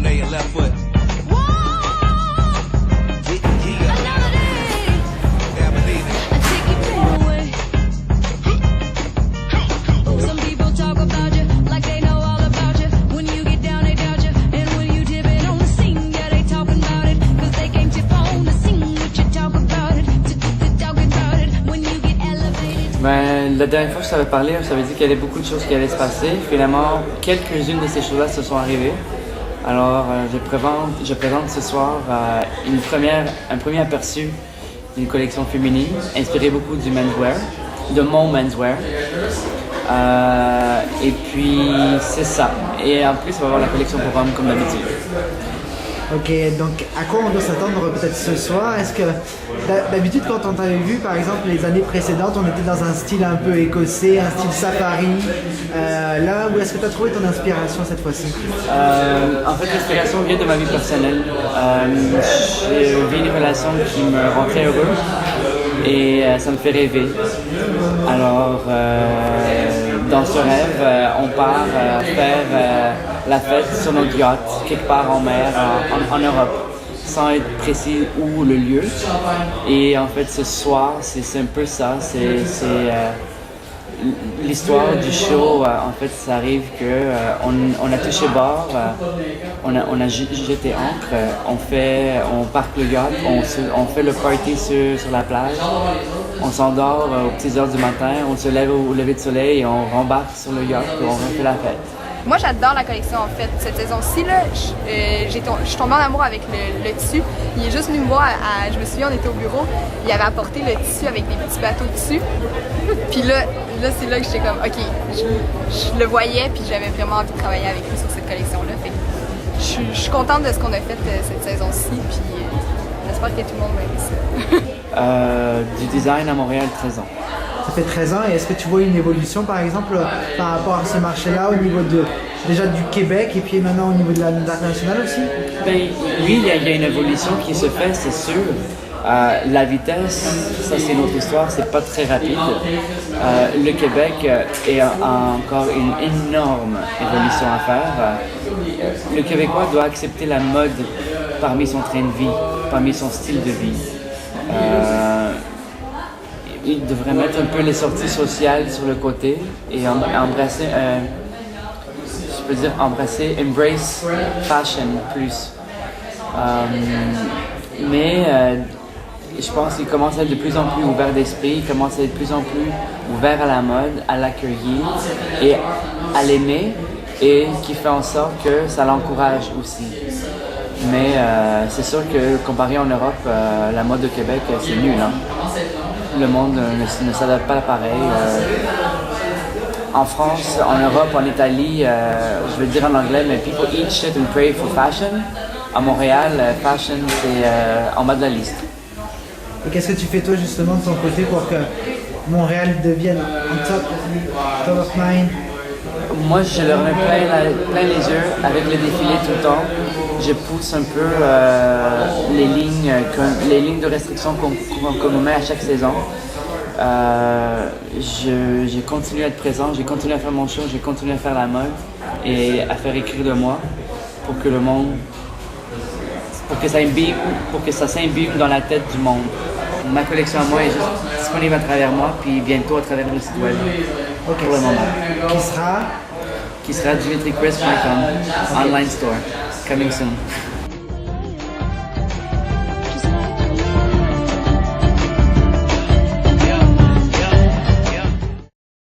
on their left foot. Ben, la dernière fois que je t'avais parlé, je t'avais dit qu'il y avait beaucoup de choses qui allaient se passer. Finalement, quelques-unes de ces choses-là se sont arrivées. Alors, je présente ce soir un premier aperçu d'une collection féminine, inspirée beaucoup du menswear, de mon menswear. Et puis, c'est ça. Et en plus, on va avoir la collection pour hommes comme d'habitude. Ok, donc à quoi on doit s'attendre peut-être ce soir? Est-ce que d'habitude quand on t'avait vu par exemple les années précédentes, on était dans un style un peu écossais, un style safari. Là, où est-ce que tu as trouvé ton inspiration cette fois-ci? En fait, l'inspiration vient de ma vie personnelle. J'ai vécu une relation qui me rend très heureux et ça me fait rêver. Alors, dans ce rêve, on part faire la fête sur notre yacht, quelque part en mer, en Europe, sans être précis où le lieu. Et en fait, ce soir, c'est un peu ça. C'est l'histoire du show. En fait, ça arrive que on a touché bord, on a jeté ancre, on parque le yacht, on fait le party sur la plage, on s'endort aux petites heures du matin, on se lève au lever de soleil et on rembarque sur le yacht et on refait la fête. Moi, j'adore la collection, en fait. Cette saison-ci, là, je suis tombée en amour avec le tissu. Il est juste venu me voir, je me souviens, on était au bureau, il avait apporté le tissu avec des petits bateaux dessus. Puis là c'est là que j'étais comme, OK, je le voyais, puis j'avais vraiment envie de travailler avec lui sur cette collection-là. Fait que je suis contente de ce qu'on a fait cette saison-ci, puis j'espère que tout le monde va aimer ça. Du design à Montréal, 13 ans. Ça fait 13 ans, et est-ce que tu vois une évolution par exemple par rapport à ce marché-là au niveau déjà du Québec et puis maintenant au niveau de l'international aussi? Ben, oui, il y a une évolution qui se fait, c'est sûr. La vitesse, ça c'est notre histoire, c'est pas très rapide. Le Québec a encore une énorme évolution à faire. Le Québécois doit accepter la mode parmi son train de vie, parmi son style de vie. Il devrait mettre un peu les sorties sociales sur le côté et embrace fashion plus. Mais je pense qu'il commence à être de plus en plus ouvert d'esprit, il commence à être de plus en plus ouvert à la mode, à l'accueillir et à l'aimer, et qui fait en sorte que ça l'encourage aussi. Mais c'est sûr que comparé en Europe, la mode de Québec, c'est nul. Hein? Le monde ne s'adapte pas pareil. En France, en Europe, en Italie, je vais le dire en anglais, mais people eat shit and pray for fashion. À Montréal, fashion, c'est en bas de la liste. Et qu'est-ce que tu fais toi justement de ton côté pour que Montréal devienne en top of mind? Moi, je leur mets plein les yeux avec le défilé tout le temps. Je pousse un peu les lignes de restriction qu'on nous met à chaque saison. J'ai continué à être présent, j'ai continué à faire mon show, j'ai continué à faire la mode et à faire écrire de moi pour que le monde, pour que ça s'imbibe dans la tête du monde. Ma collection à moi est juste disponible à travers moi, puis bientôt à travers le site web. Okay. Pour le moment. Qui sera JulietryChris.com, online store, coming soon.